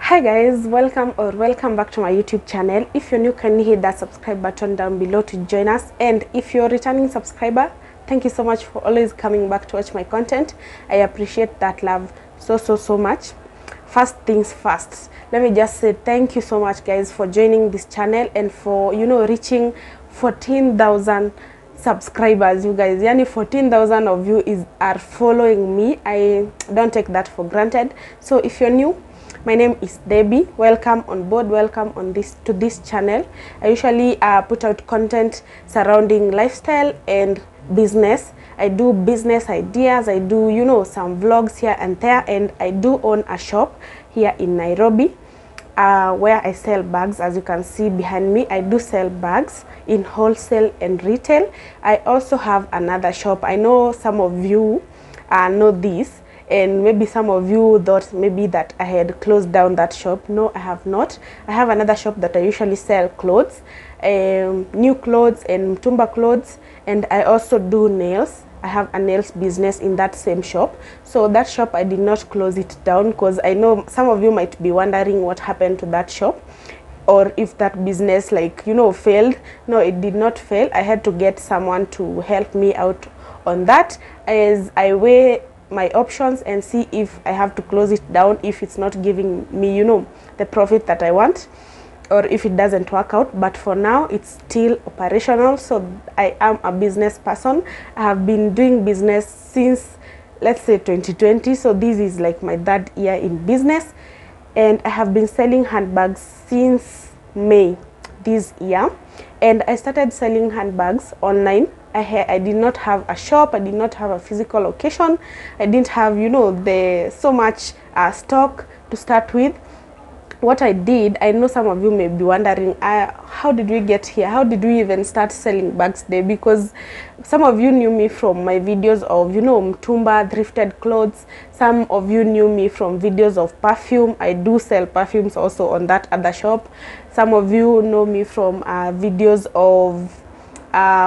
Hi guys, welcome back to my YouTube channel. If you're new, kindly hit that subscribe button down below to join us, and if you're a returning subscriber, thank you so much for always coming back to watch my content. I appreciate that love so much. First things first, let me just say thank you so much guys for joining this channel and for reaching 14,000 subscribers. You guys, yani 14,000 of you are following me. I don't take that for granted. So if you're new, my name is Debbie. Welcome on board, welcome on to this channel. I usually put out content surrounding lifestyle and business. I do business ideas, I do some vlogs here and there, and I do own a shop here in Nairobi where I sell bags. As you can see behind me, I do sell bags in wholesale and retail. I also have another shop. I know some of you know this, and maybe some of you thought maybe that I had closed down that shop. No, I have not. I have another shop that I usually sell clothes, new clothes and mtumba clothes, and I also do nails. I have a nails business in that same shop. So that shop, I did not close it down because I know some of you might be wondering what happened to that shop, or if that business failed. No, it did not fail. I had to get someone to help me out on that as I weigh my options and see if I have to close it down if it's not giving me the profit that I want, or if it doesn't work out. But for now, it's still operational. So I am a business person. I have been doing business since, let's say, 2020. So this is like my third year in business, and I have been selling handbags since May this year. And I started selling handbags online. I did not have a shop. I did not have a physical location. I didn't have so much stock to start with. What I did, I know some of you may be wondering, how did we get here? How did we even start selling bags there? Because some of you knew me from my videos of mtumba, thrifted clothes. Some of you knew me from videos of perfume. I do sell perfumes also on that other shop. Some of you know me from videos of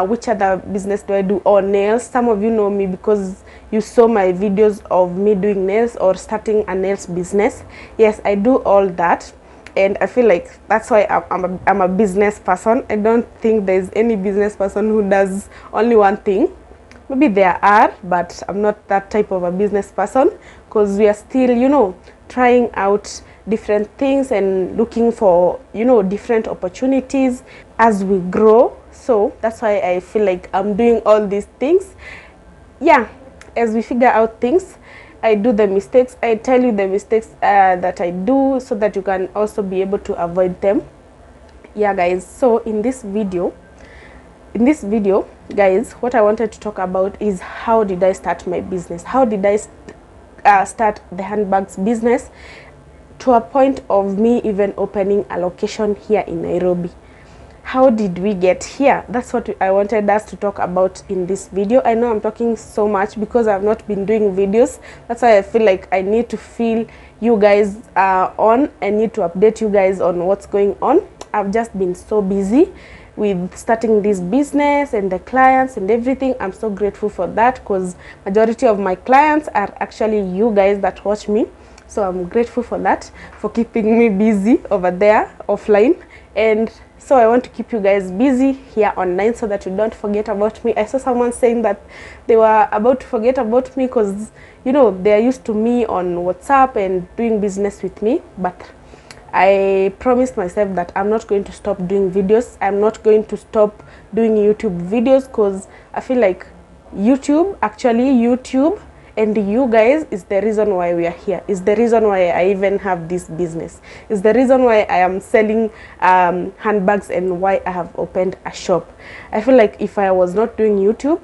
which other business do I do? Or nails. Some of you know me because you saw my videos of me doing nails or starting a nails business. Yes, I do all that, and I feel like that's why I'm a business person. I don't think there's any business person who does only one thing. Maybe there are, but I'm not that type of a business person, because we are still trying out different things and looking for different opportunities as we grow. So that's why I feel like I'm doing all these things. Yeah, as we figure out things, I do the mistakes. I tell you the mistakes that I do, so that you can also be able to avoid them. Yeah guys, so in this video guys, what I wanted to talk about is how did I start my business. How did I start the handbags business to a point of me even opening a location here in Nairobi. How did we get here? That's what I wanted us to talk about in this video. I know I'm talking so much because I've not been doing videos. That's why I feel like I need to feel you guys on. I need to update you guys on what's going on. I've just been so busy with starting this business and the clients and everything. I'm so grateful for that, because majority of my clients are actually you guys that watch me. So I'm grateful for that, for keeping me busy over there offline. And so I want to keep you guys busy here online so that you don't forget about me. I saw someone saying that they were about to forget about me because they are used to me on WhatsApp and doing business with me. But I promised myself that I'm not going to stop doing videos. I'm not going to stop doing YouTube videos, because I feel like YouTube and you guys is the reason why we are here, is the reason why I even have this business, is the reason why I am selling handbags, and why I have opened a shop. I feel like if I was not doing YouTube,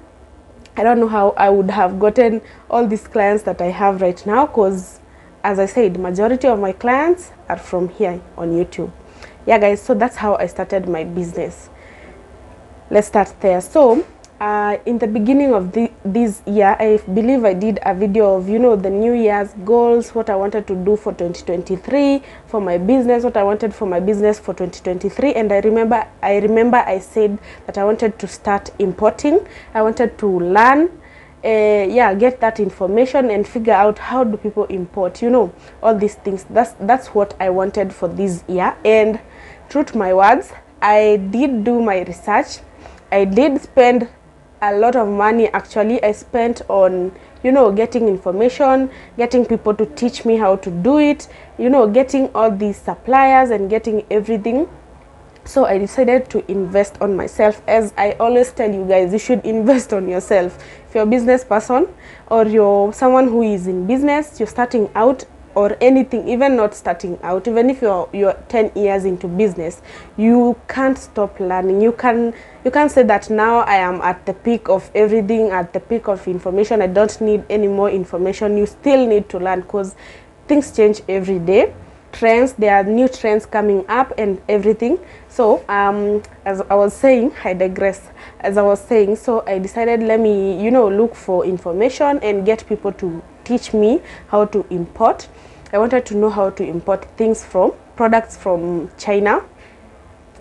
I don't know how I would have gotten all these clients that I have right now, because as I said, majority of my clients are from here on YouTube. Yeah guys, so that's how I started my business. Let's start there. So in the beginning of this year, I believe I did a video of the New Year's goals, what I wanted to do for 2023 for my business, what I wanted for my business for 2023. And I remember I said that I wanted to start importing. I wanted to learn yeah, get that information and figure out how do people import, you know, all these things. That's what I wanted for this year. And true to my words, I did do my research. I did spend a lot of money. Actually, I spent on, you know, getting information, getting people to teach me how to do it, you know, getting all these suppliers and getting everything. So I decided to invest on myself. As I always tell you guys, you should invest on yourself. If you're a business person or you're someone who is in business, you're starting out, or anything, even not starting out, even if you're 10 years into business, you can't stop learning. You can't say that now I am at the peak of everything, at the peak of information, I don't need any more information. You still need to learn, because things change every day. Trends, there are new trends coming up and everything. So as I was saying, I digress. As I was saying, so I decided, let me, you know, look for information and get people to teach me how to import. I wanted to know how to import things from products from China.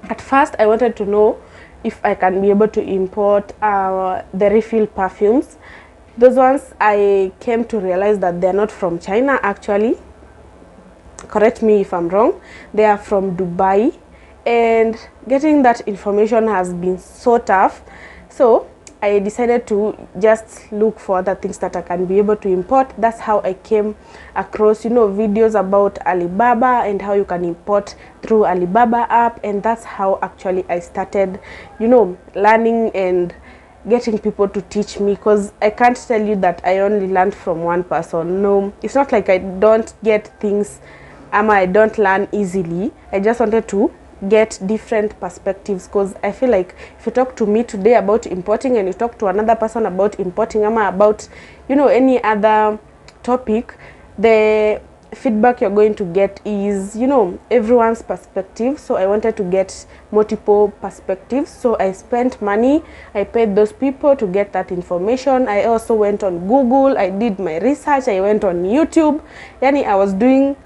At first, I wanted to know if I can be able to import the refill perfumes. Those ones, I came to realize that they're not from China actually. Correct me if I'm wrong. They are from Dubai, and getting that information has been so tough. So I decided to just look for other things that I can be able to import. That's how I came across, you know, videos about Alibaba and how you can import through Alibaba app. And that's how actually I started, you know, learning and getting people to teach me, because I can't tell you that I only learned from one person. No, it's not like I don't get things, I don't learn easily. I just wanted to get different perspectives, because I feel like if you talk to me today about importing and you talk to another person about importing, about, you know, any other topic, the feedback you're going to get is, you know, everyone's perspective. So I wanted to get multiple perspectives. So I spent money, I paid those people to get that information. I also went on Google, I did my research, I went on YouTube. Yani I was doing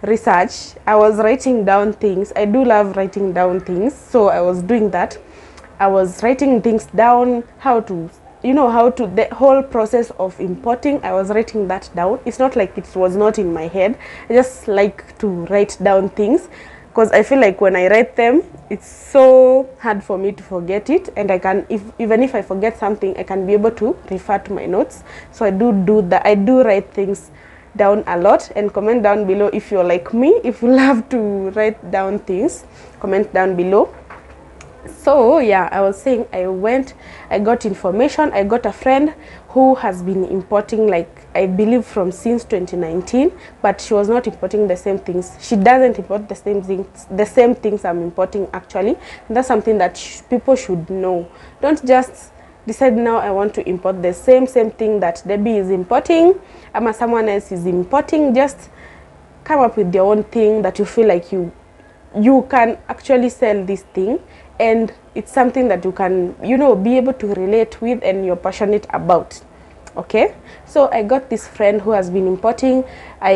research, I was writing down things. I do love writing down things, so I was doing that. I was writing things down, how to, you know, how to, the whole process of importing, I was writing that down. It's not like it was not in my head. I just like to write down things, because I feel like when I write them, it's so hard for me to forget it, and I can, even if I forget something, I can be able to refer to my notes. So I do that. I do write things down a lot. And comment down below if you're like me, if you love to write down things. Comment down below. So yeah, I was saying, I got information. I got a friend who has been importing, like, I believe from since 2019, but she was not importing the same things. She doesn't import the same things I'm importing actually. And that's something that people should know. Don't just decide now I want to import the same thing that Debbie is importing, or someone else is importing. Just come up with your own thing that you feel like you can actually sell this thing, and it's something that you can, you know, be able to relate with and you're passionate about. Okay, so I got this friend who has been importing. I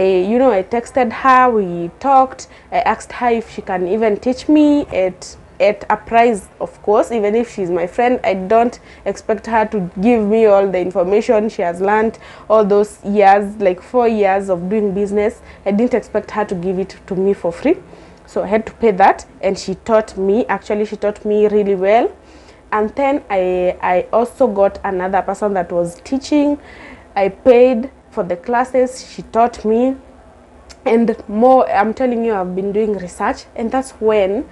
texted her, we talked, I asked her if she can even teach me at a price, of course. Even if she's my friend, I don't expect her to give me all the information she has learned all those years, like 4 years of doing business. I didn't expect her to give it to me for free, so I had to pay that. And she taught me, actually she taught me really well. And then I also got another person that was teaching. I paid for the classes, she taught me, and more. I'm telling you, I've been doing research, and that's when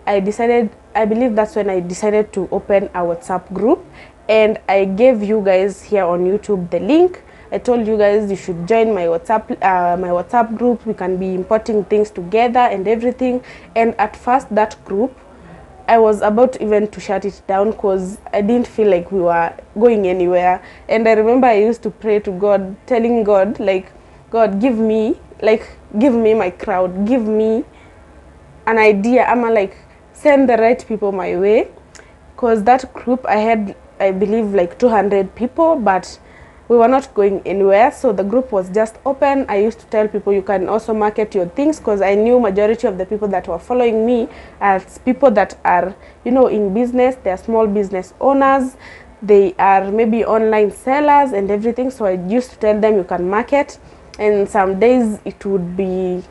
I believe that's when I decided to open a WhatsApp group. And I gave you guys here on YouTube the link. I told you guys you should join my WhatsApp group. We can be importing things together and everything. And at first, that group, I was about even to shut it down, because I didn't feel like we were going anywhere. And I remember I used to pray to God, telling God, like, God, give me my crowd, give me an idea. Like, send the right people my way, because that group I had, I believe, like 200 people, but we were not going anywhere. So the group was just open. I used to tell people you can also market your things, because I knew majority of the people that were following me as people that are, you know, in business. They're small business owners. they are maybe online sellers and everything. So I used to tell them you can market, and some days it would be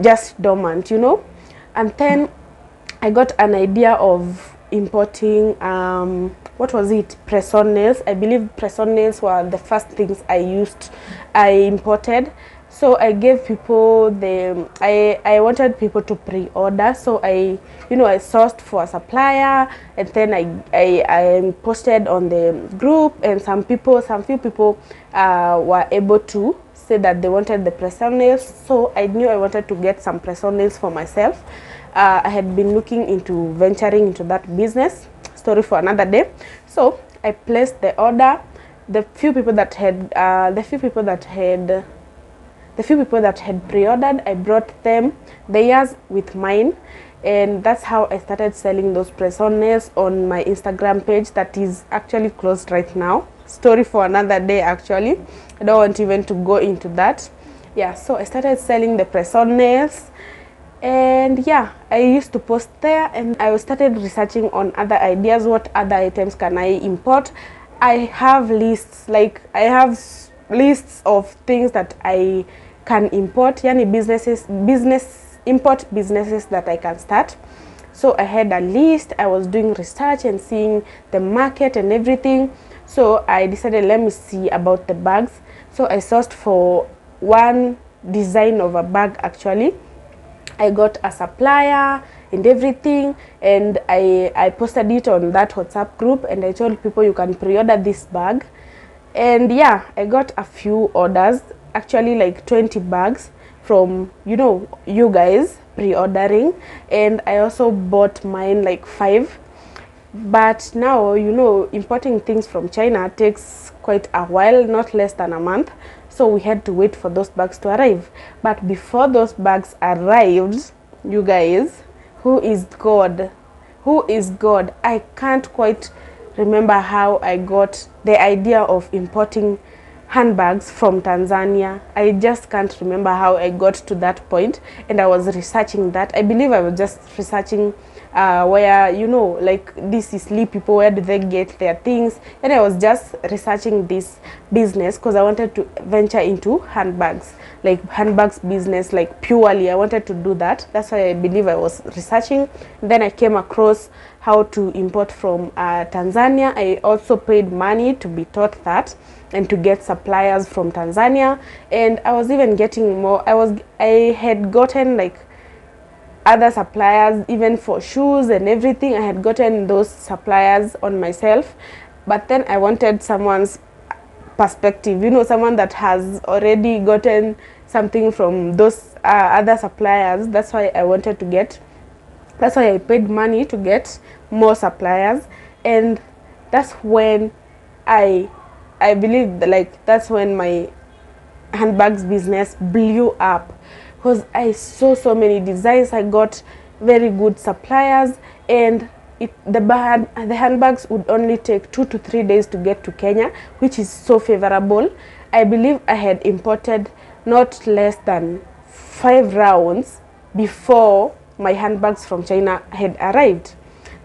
just dormant, you know. And then I got an idea of importing what was it, press-on nails. I believe press-on nails were the first things I imported. So I gave people I wanted people to pre-order, so I sourced for a supplier, and then I posted on the group, and some few people were able to say that they wanted the press-on nails. So I knew I wanted to get some press-on nails for myself. I had been looking into venturing into that business. Story for another day. So I placed the order. The few people that had pre-ordered, I brought them theirs with mine, and that's how I started selling those press-on nails on my Instagram page that is actually closed right now. Story for another day. Actually, I don't want even to go into that. Yeah, so I started selling the press-on nails, and yeah, I used to post there, and I started researching on other ideas. What other items can I import? I have lists of things that I can import, yani import businesses that I can start. So I had a list. I was doing research and seeing the market and everything. So I decided, let me see about the bags. So I sourced for one design of a bag. Actually, I got a supplier and everything, and I posted it on that WhatsApp group, and I told people you can pre-order this bag. And yeah, I got a few orders, actually like 20 bags from you guys pre-ordering, and I also bought mine like 5. But now importing things from China takes quite a while, not less than a month. So we had to wait for those bags to arrive. But before those bags arrived, you guys, who is God? I can't quite remember how I got the idea of importing handbags from Tanzania. I just can't remember how I got to that point, and I was researching that. I believe I was just researching where like this is Lee people, where do they get their things, and I was just researching this business because I wanted to venture into handbags, like handbags business, like purely I wanted to do that. That's why I believe I was researching. Then I came across how to import from Tanzania. I also paid money to be taught that and to get suppliers from Tanzania, and I was even getting more. I had gotten like other suppliers even for shoes and everything. I had gotten those suppliers on myself, but then I wanted someone's perspective, someone that has already gotten something from those other suppliers. That's why I paid money to get more suppliers, and that's when I believe that's when my handbags business blew up, because I saw so many designs. I got very good suppliers, and the handbags would only take 2 to 3 days to get to Kenya, which is so favorable. I believe I had imported not less than 5 rounds before my handbags from China had arrived,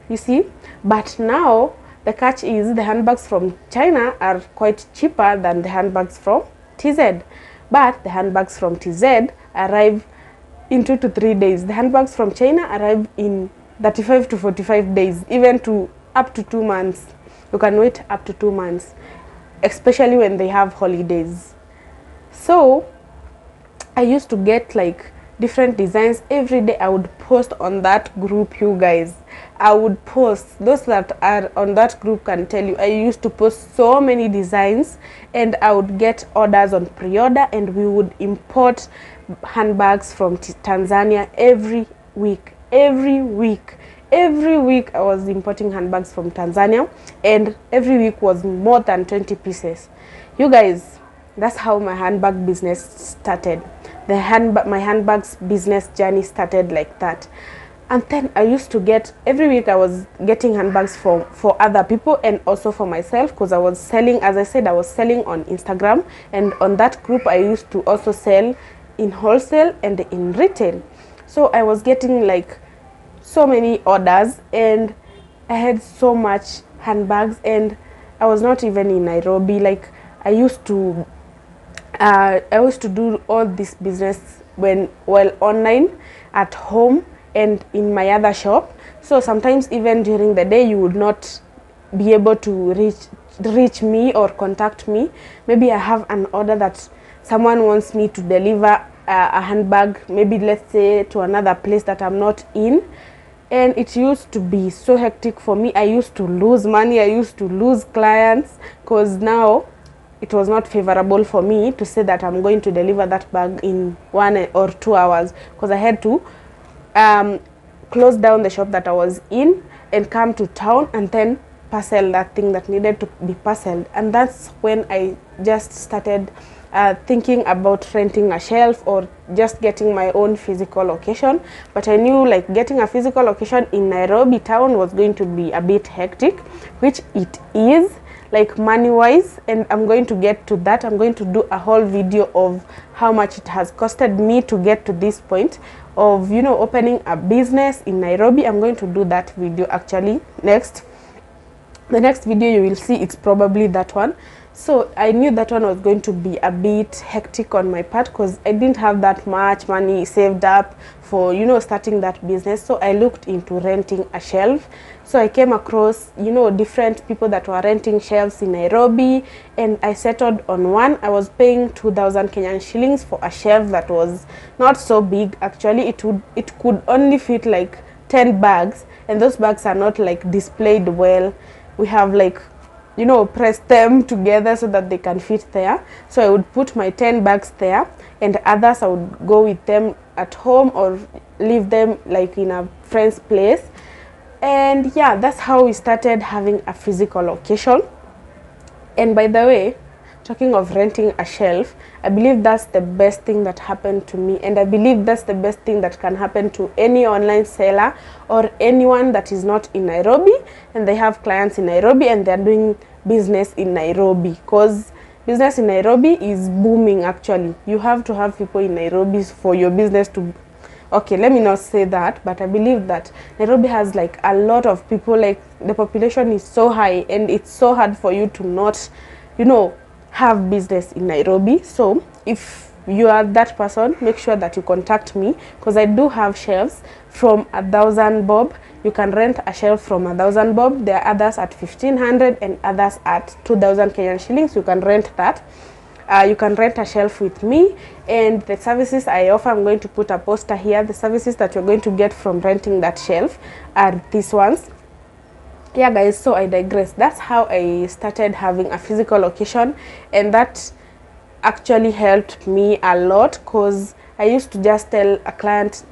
you see. But now the catch is the handbags from China are quite cheaper than the handbags from TZ, but the handbags from TZ arrive in 2 to 3 days. The handbags from China arrive in 35 to 45 days, even to up to 2 months. You can wait up to 2 months, especially when they have holidays. So I used to get like different designs every day. I would post on that group, you guys. I would post. Those that are on that group can tell you, I used to post so many designs, and I would get orders on pre-order, and we would import handbags from Tanzania every week. Every week I was importing handbags from Tanzania, and every week was more than 20 pieces. You guys, that's how my handbag business started. My handbags business journey started like that. And then I used to get, every week I was getting handbags for other people and also for myself, because I was selling, as I said, I was selling on Instagram, and on that group I used to also sell in wholesale and in retail. So I was getting like so many orders, and I had so much handbags, and I was not even in Nairobi. Like I used to do all this business while online at home and in my other shop. So sometimes even during the day you would not be able to reach me or contact me. Maybe I have an order that someone wants me to deliver a handbag, maybe let's say to another place that I'm not in, and it used to be so hectic for me. I used to lose money, I used to lose clients, because now it was not favorable for me to say that I'm going to deliver that bag in 1 or 2 hours, because I had to close down the shop that I was in and come to town and then parcel that thing that needed to be parceled. And that's when I just started thinking about renting a shelf or just getting my own physical location. But I knew like getting a physical location in Nairobi town was going to be a bit hectic, which it is, like money wise, and I'm going to get to that. I'm going to do a whole video of how much it has costed me to get to this point of, you know, opening a business in Nairobi. I'm going to do that video actually next. The next video you will see, it's probably that one. So I knew that one was going to be a bit hectic on my part, because I didn't have that much money saved up for, you know, starting that business. So I looked into renting a shelf. So I came across, you know, different people that were renting shelves in Nairobi, and I settled on one. I was paying 2,000 Kenyan shillings for a shelf that was not so big. Actually, it could only fit like 10 bags, and those bags are not like displayed well. We have like, you know, press them together so that they can fit there. So I would put my 10 bags there, and others I would go with them at home or leave them like in a friend's place. And yeah, that's how we started having a physical location. And by the way, talking of renting a shelf, I believe that's the best thing that happened to me, and I believe that's the best thing that can happen to any online seller or anyone that is not in Nairobi and they have clients in Nairobi and they're doing business in Nairobi, because business in Nairobi is booming. Actually, you have to have people in Nairobi for your business to, okay, let me not say that, but I believe that Nairobi has like a lot of people. Like the population is so high and it's so hard for you to not, you know, have business in Nairobi. So if you are that person, make sure that you contact me, because I do have shelves from 1,000 bob. You can rent a shelf from 1,000 bob. There are others at 1,500 and others at 2,000 Kenyan shillings. You can rent that. You can rent a shelf with me, and the services I offer, I'm going to put a poster here. The services that you're going to get from renting that shelf are these ones. Yeah guys, so I digress. That's how I started having a physical location, and that actually helped me a lot, because I used to just tell a client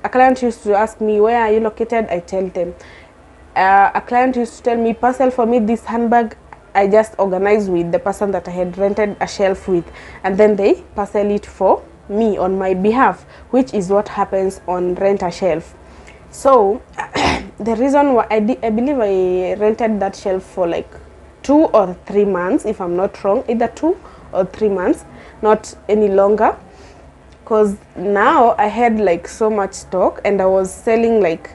used to ask me, where are you located? I tell them. A client used to tell me, parcel for me this handbag. I just organized with the person that I had rented a shelf with, and then they parcel it for me on my behalf, which is what happens on Rent a Shelf. So the reason why I believe I rented that shelf for like 2 or 3 months, if I'm not wrong, either 2 or 3 months, not any longer, because now I had like so much stock and I was selling, like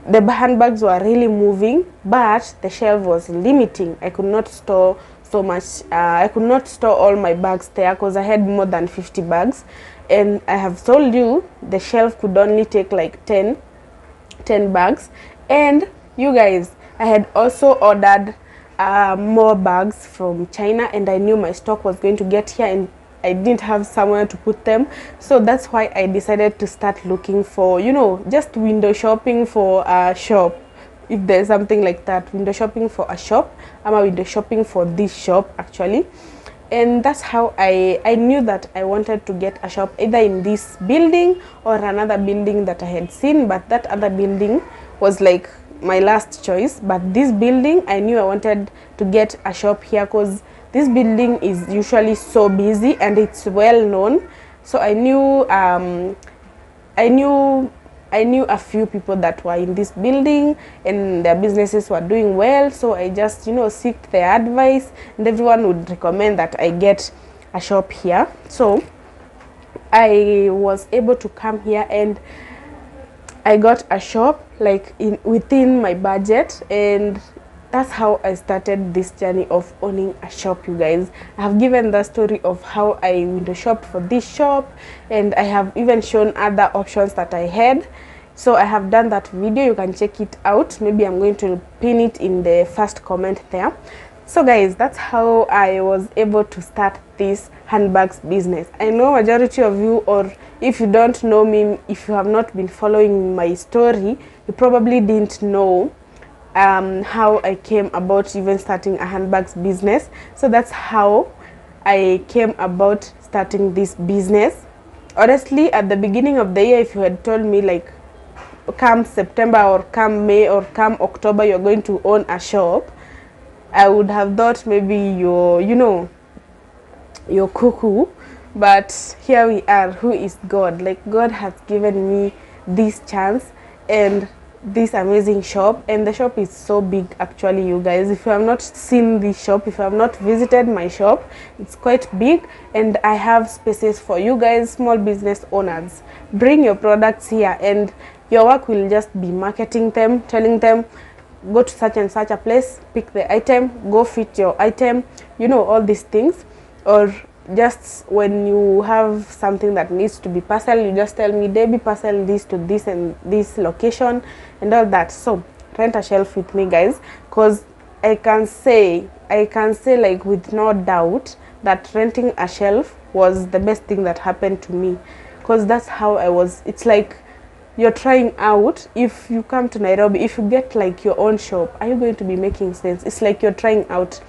the handbags were really moving, but the shelf was limiting. I could not store so much. I could not store all my bags there, because I had more than 50 bags, and I have told you the shelf could only take like 10 bags. And you guys, I had also ordered more bags from China, and I knew my stock was going to get here and I didn't have somewhere to put them. So that's why I decided to start looking for, you know, just window shopping for a shop. If there's something like that, window shopping for a shop, I'm a window shopping for this shop actually. And that's how I knew that I wanted to get a shop either in this building or another building that I had seen, but that other building was like my last choice. But this building, I knew I wanted to get a shop here, because this building is usually so busy and it's well known. So I knew I knew a few people that were in this building and their businesses were doing well. So I just, you know, seeked their advice, and everyone would recommend that I get a shop here. So I was able to come here and I got a shop like within my budget, and that's how I started this journey of owning a shop, you guys. I have given the story of how I window shopped for this shop, and I have even shown other options that I had. So I have done that video, you can check it out. Maybe I'm going to pin it in the first comment there. So guys, that's how I was able to start this handbags business. I know majority of you, or if you don't know me, if you have not been following my story, you probably didn't know how I came about even starting a handbags business. So that's how I came about starting this business. Honestly, at the beginning of the year, if you had told me like come September or come May or come October you're going to own a shop, I would have thought maybe you're, you know, you're cuckoo. But here we are. Who is God? Like, God has given me this chance and this amazing shop, and the shop is so big actually, you guys. If you have not seen this shop, if you have not visited my shop, it's quite big, and I have spaces for you guys, small business owners. Bring your products here, and your work will just be marketing them, telling them go to such and such a place, pick the item, go fit your item, you know, all these things. Or just when you have something that needs to be parcel, you just tell me, Debbie, parcel this to this and this location and all that. So rent a shelf with me, guys, because I can say like with no doubt that renting a shelf was the best thing that happened to me, because that's how I was. It's like you're trying out. If you come to Nairobi, if you get like your own shop, are you going to be making sense? It's like you're trying out.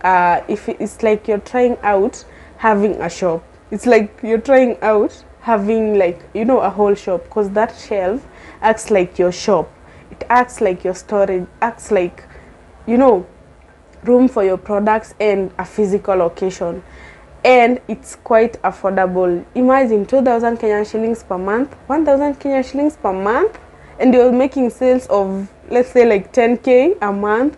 It's like you're trying out having a shop. It's like you're trying out having, like, you know, a whole shop, because that shelf acts like your shop. It acts like your storage, acts like, you know, room for your products and a physical location. And it's quite affordable. Imagine 2,000 Kenyan shillings per month, 1,000 Kenyan shillings per month, and you're making sales of, let's say, like 10K a month.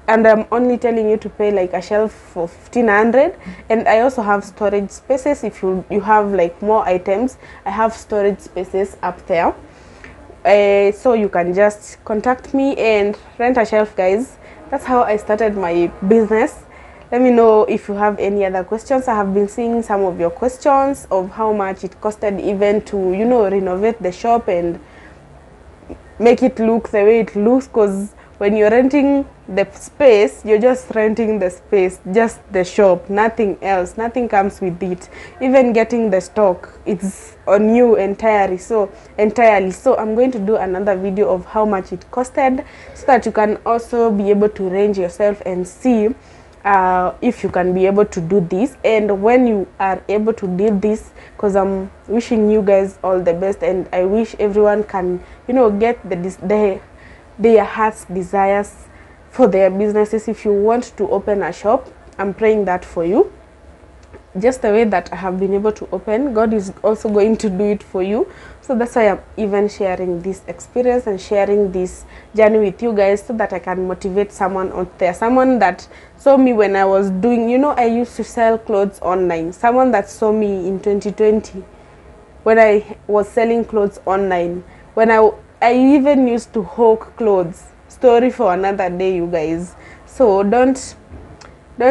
And I'm only telling you to pay like a shelf for 1,500. And I also have storage spaces. If you have like more items, I have storage spaces up there. So you can just contact me and rent a shelf, guys. That's how I started my business. Let me know if you have any other questions. I have been seeing some of your questions of how much it costed even to, you know, renovate the shop and make it look the way it looks, because when you're renting the space, you're just renting the space, just the shop, nothing else, nothing comes with it. Even getting the stock, it's on you entirely. So I'm going to do another video of how much it costed, so that you can also be able to range yourself and see if you can be able to do this, and when you are able to do this, because I'm wishing you guys all the best, and I wish everyone can, you know, get their heart's desires for their businesses. If you want to open a shop, I'm praying that for you. Just the way that I have been able to open, God is also going to do it for you. So that's why I'm even sharing this experience and sharing this journey with you guys, so that I can motivate someone out there, someone that saw me when I was doing, you know, I used to sell clothes online. Someone that saw me in 2020 when I was selling clothes online, when I even used to hawk clothes. Story for another day, you guys. So don't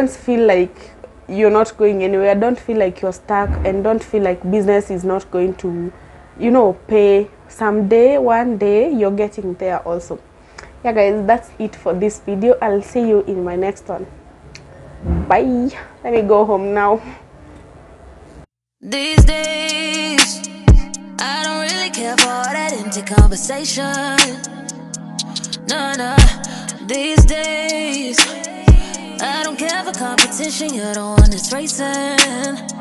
feel like you're not going anywhere. Don't feel like you're stuck, and don't feel like business is not going to, you know, pay. Someday, one day, you're getting there also. Yeah, guys, that's it for this video. I'll see you in my next one. Bye. Let me go home now. These days, I don't really care for all that empty conversation. No. These days, I don't care for competition. You're the one that's racing.